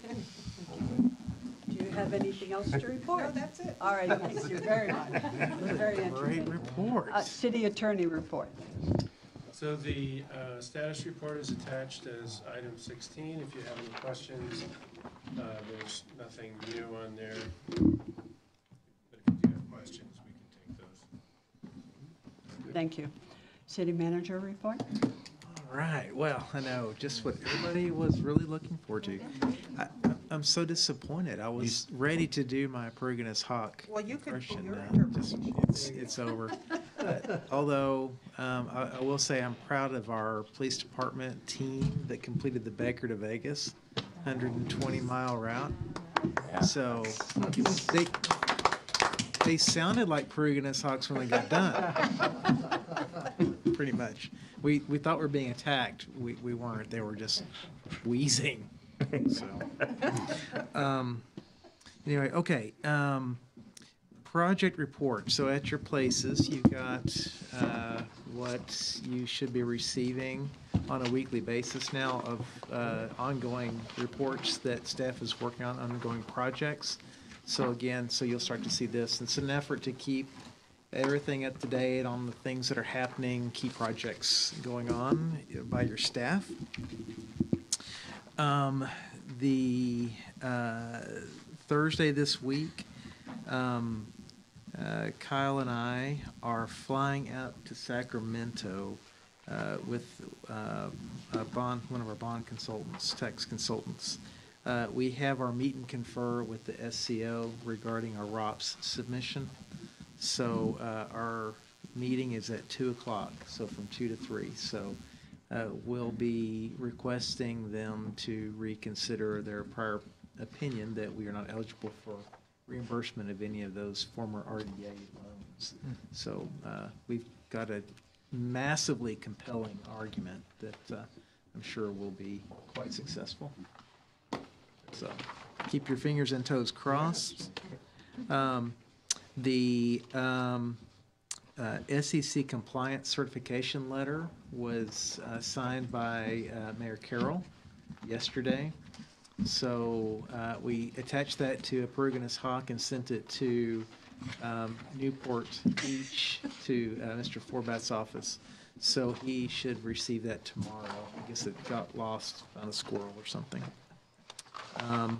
Do you have anything else to report? No, that's it. All right, thank you very much. It was very Great interesting. report. City Attorney report. So the status report is attached as item 16. If you have any questions, there's nothing new on there. But if you do have questions, we can take those. Thank you. City Manager report. All right. Well, I know just what everybody was really looking forward to. I'm so disappointed. I was ready to do my Ferruginous Hawk Well, you could do impression. your Just, interpretation. it's over. Although I will say I'm proud of our police department team that completed the Baker to Vegas 120-mile route. So they sounded like Ferruginous Hawks when they got done. Pretty much. We thought we were being attacked. We weren't. They were just wheezing. So anyway, okay. Project report. So at your places, you've got what you should be receiving on a weekly basis now of ongoing reports that staff is working on ongoing projects. So again, so you'll start to see this. It's an effort to keep everything up to date on the things that are happening, key projects going on by your staff. The Thursday this week, Kyle and I are flying out to Sacramento with one of our bond consultants, tax consultants. We have our meet and confer with the SCO regarding our ROPS submission. So our meeting is at 2 o'clock, so from 2 to 3. So we'll be requesting them to reconsider their prior opinion that we are not eligible for reimbursement of any of those former RDA loans. So we've got a massively compelling argument that I'm sure will be quite successful. So keep your fingers and toes crossed. The SEC compliance certification letter was signed by Mayor Carroll yesterday. So we attached that to a Peruginous Hawk and sent it to Newport Beach to Mr. Forbat's office. So he should receive that tomorrow. I guess it got lost on a squirrel or something. But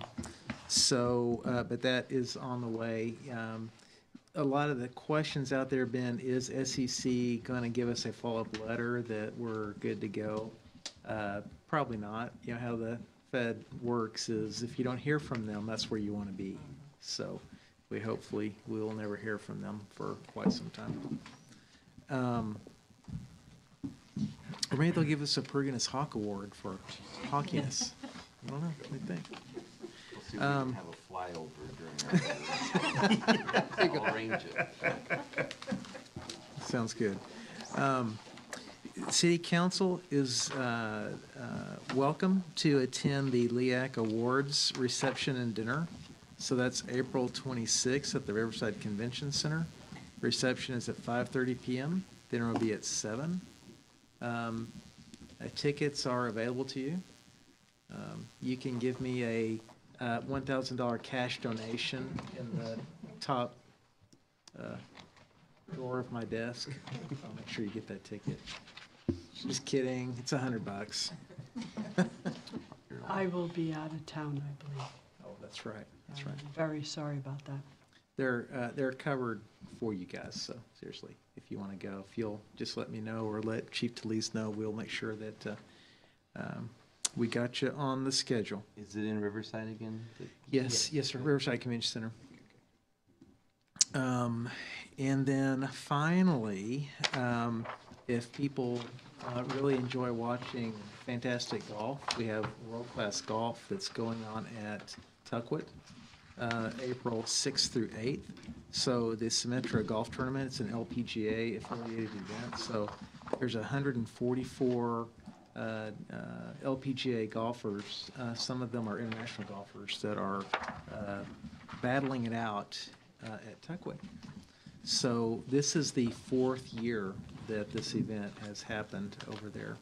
that is on the way. A lot of the questions out there, Ben, is SEC going to give us a follow-up letter that we're good to go? Probably not. You know how the Fed works is if you don't hear from them, that's where you want to be. So we will never hear from them for quite some time. Or maybe they'll give us a Peruginous Hawk Award for hawkiness. I don't know. What do you think? We'll see if we can have a flyover during our. I'll arrange it. Sounds good. City Council is welcome to attend the LEAC Awards reception and dinner. So that's April 26th at the Riverside Convention Center. Reception is at 5:30 p.m. Dinner will be at 7. Tickets are available to you. You can give me a $1,000 cash donation in the top drawer of my desk. I'll make sure you get that ticket. Just kidding. It's $100. I will be out of town, I believe. Oh, that's right. That's right. I'm very sorry about that. They're covered for you guys. So seriously, if you want to go, if you'll just let me know or let Chief Talese know, we'll make sure that we got you on the schedule. Is it in Riverside again? Yes, sir. Riverside Convention Center. And then finally, if people really enjoy watching fantastic golf, we have world-class golf that's going on at Tuckwit, April 6th through 8th. So the Symetra Golf Tournament, it's an LPGA affiliated event. So there's 144 LPGA golfers. Some of them are international golfers that are battling it out at Tuckwit. So this is the 4th year that this event has happened over there.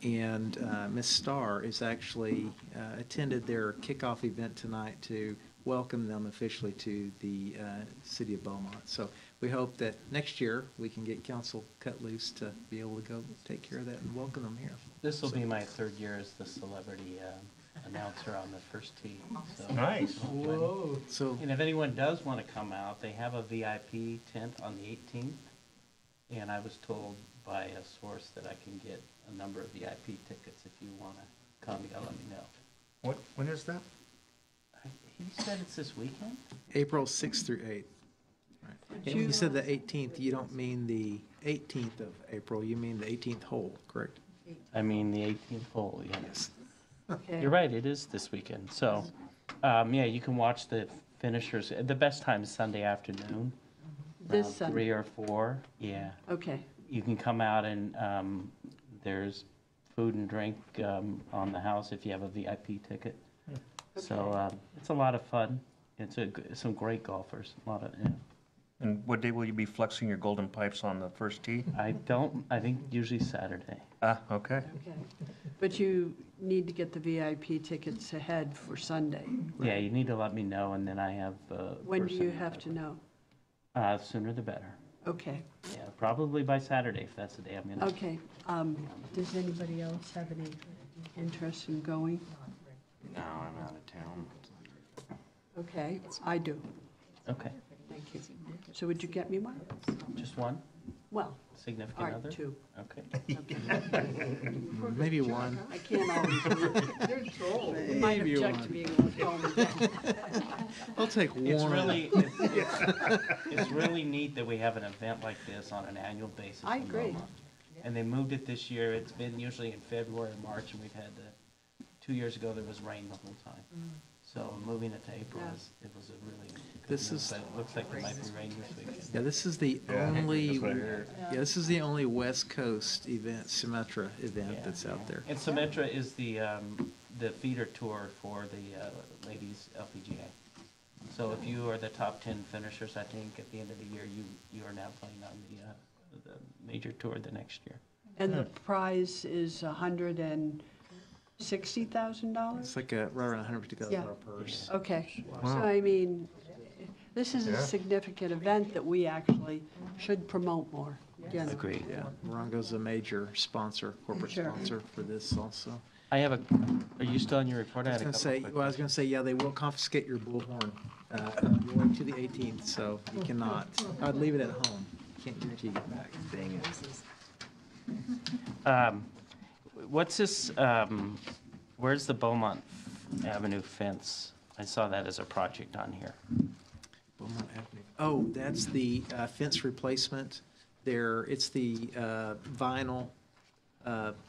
And Ms. Starr is actually attended their kickoff event tonight to welcome them officially to the city of Beaumont. So we hope that next year we can get council cut loose to be able to go take care of that and welcome them here. This will be my 3rd year as the celebrity announcer on the first tee. So. Nice. Whoa. So, And if anyone does want to come out, they have a VIP tent on the 18th. And I was told by a source that I can get a number of VIP tickets if you want to come. You gotta let me know. When is that? He said it's this weekend? April 6th through 8th. Right. And you said the 18th, you don't mean the 18th of April, you mean the 18th hole, correct? I mean the 18th hole, yes. Okay. You're right, it is this weekend. So, yeah, you can watch the finishers. The best time is Sunday afternoon. This around Sunday? 3 or 4, yeah. Okay. You can come out and there's food and drink on the house if you have a VIP ticket. So it's a lot of fun. It's some great golfers. A lot of. Yeah. And what day will you be flexing your golden pipes on the first tee? I think usually Saturday. Ah, okay. Okay. But you need to get the VIP tickets ahead for Sunday. Yeah, you need to let me know, and then I have. When do you have to know? Sooner the better. Okay. Yeah, probably by Saturday if that's the day I'm gonna. Okay. Does anybody else have any interest in going? No, I'm out of town. Okay, I do. Okay. Thank you. So would you get me one? Just one? Well, Significant all right, other? 2. Okay. Maybe one. I can't always. You're a troll. You might Maybe object one. to being left home again. I'll take one. It's really, it's really neat that we have an event like this on an annual basis. I in agree. Beaumont. And they moved it this year. It's been usually in February or March, and we've had 2 years ago, there was rain the whole time. So moving it to April, Yeah. it was a really good This move, is- but it looks like there might be rain this weekend. Yeah, this is the only, this is the only West Coast event, Symetra event Yeah. that's out there. And Symetra is the feeder tour for the ladies LPGA. So if you are the top 10 finishers, I think, at the end of the year, you are now playing on the major tour the next year. And the prize is $160,000? It's like right around $150,000 purse. Okay, so Wow. I mean, this is a Yeah. significant event that we actually should promote more. Again, Agreed. Yeah, Morongo's a major sponsor, corporate Sure. sponsor for this also. I have are you still on your report? I was had a gonna couple say, quick well, I was gonna say, yeah, they will confiscate your bullhorn, going to the 18th, so you cannot, I'd leave it at home. Can't guarantee you get back. Dang it. What's this, where's the Beaumont Avenue fence? I saw that as a project on here. Beaumont Avenue. Oh, that's the fence replacement. It's the vinyl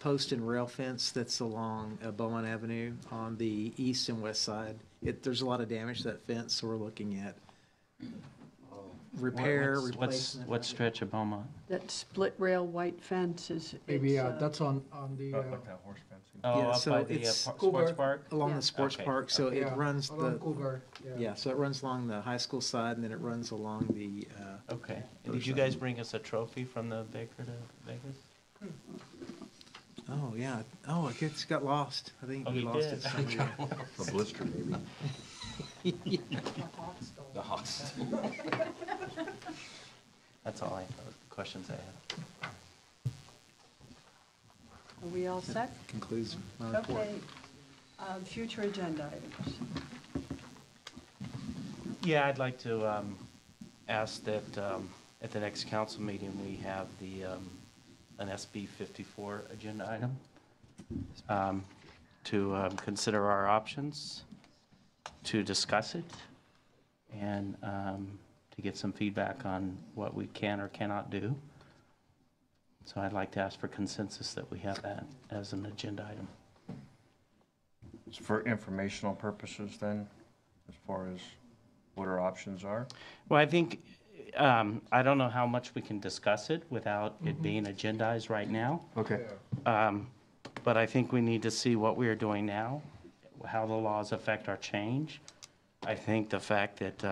post and rail fence that's along Beaumont Avenue on the east and west side. There's a lot of damage to that fence, so we're looking at repair, replacement. What stretch of Beaumont? that split rail white fence is, Maybe it's, that's on the, Oh, Yeah, up so by the it's sports Cougar. park? Along Yeah. the sports Okay, park, so yeah, it runs along the, Cougar, yeah, so it runs along the high school side, and then it runs along the, Okay. And did you guys bring us a trophy from the Baker to Vegas? oh, yeah. Oh, it got lost. I think Oh, we you lost did? it somewhere. A blister, maybe. The Hawks. That's all questions I have. are we all set? Concludes my report. Okay. Future agenda items. Yeah, I'd like to ask that at the next council meeting, we have an SB 54 agenda item to consider our options, to discuss it, and to get some feedback on what we can or cannot do. So I'd like to ask for consensus that we have that as an agenda item. It's for informational purposes then, as far as what our options are? Well, I think, I don't know how much we can discuss it without it being agendized right now. Okay. But I think we need to see what we are doing now, how the laws affect our change. I think the fact that,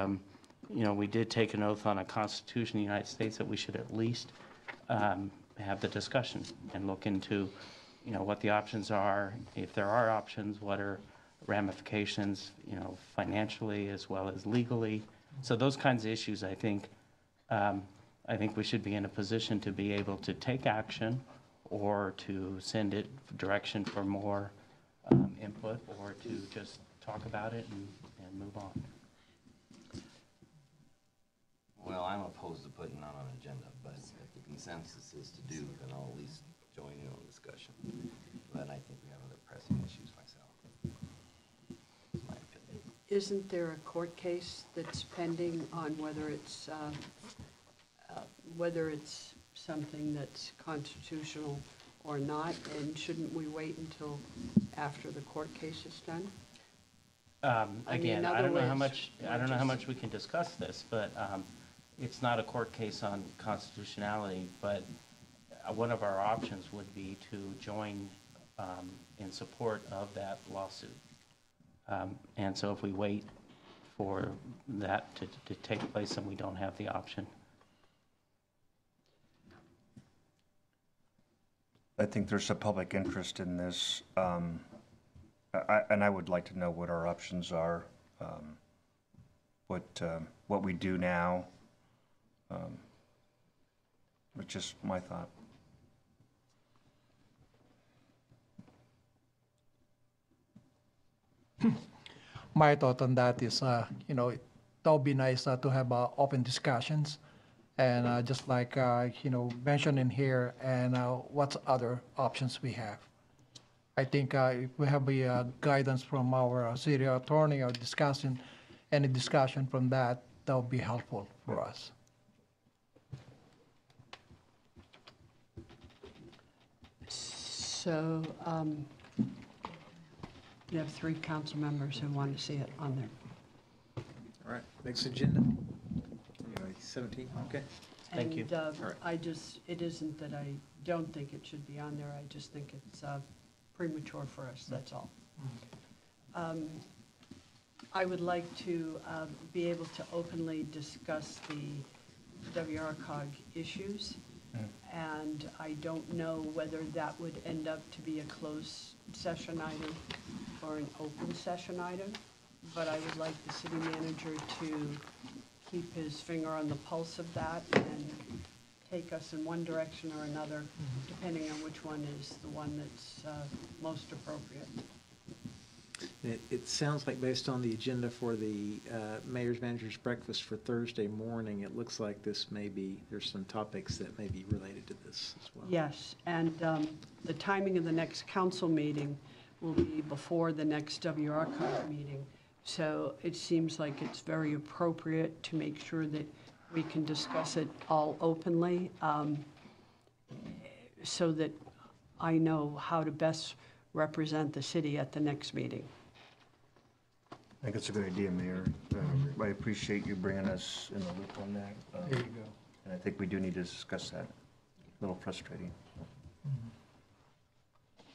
we did take an oath on a Constitution of the United States, that we should at least have the discussion and look into, what the options are. If there are options, what are ramifications, financially as well as legally. So those kinds of issues, I think we should be in a position to be able to take action or to send it direction for more input, or to just talk about it and move on. Well, I'm opposed to putting on an agenda, but if the consensus is to do, then I'll at least join in on discussion. But I think we have other pressing issues myself. That's my opinion. Isn't there a court case that's pending on whether it's something that's constitutional or not? And shouldn't we wait until after the court case is done? I mean, Again, in I other don't know how words, much we can discuss this, but it's not a court case on constitutionality, but one of our options would be to join in support of that lawsuit. And so if we wait for that to take place, then we don't have the option. I think there's a public interest in this, and I would like to know what our options are, what we do now. It's just my thought. my thought on that is, that would be nice to have open discussions and just like, mentioned in here, and what other options we have. I think if we have a guidance from our city attorney or any discussion from that would be helpful for us. So you have 3 council members who want to see it on there. All right, next agenda. Anyway, 17, okay. Thank you. And All right. it isn't that I don't think it should be on there, I just think it's premature for us, that's all. I would like to be able to openly discuss the WRCOG issues, and I don't know whether that would end up to be a closed session item or an open session item, but I would like the city manager to keep his finger on the pulse of that and take us in one direction or another, depending on which one is the one that's most appropriate. It sounds like based on the agenda for the mayor's manager's breakfast for Thursday morning, it looks like there's some topics that may be related to this as well. Yes, and the timing of the next council meeting will be before the next WRCOG meeting. So it seems like it's very appropriate to make sure that we can discuss it all openly, so that I know how to best represent the city at the next meeting. I think it's a good idea, Mayor. I appreciate you bringing us in the loop on that. There you go. And I think we do need to discuss that. A little frustrating.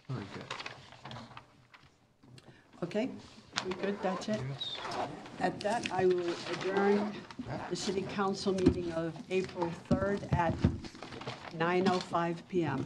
Very good. Okay, we good, that's it? At that, I will adjourn the city council meeting of April 3rd at 9:05 PM.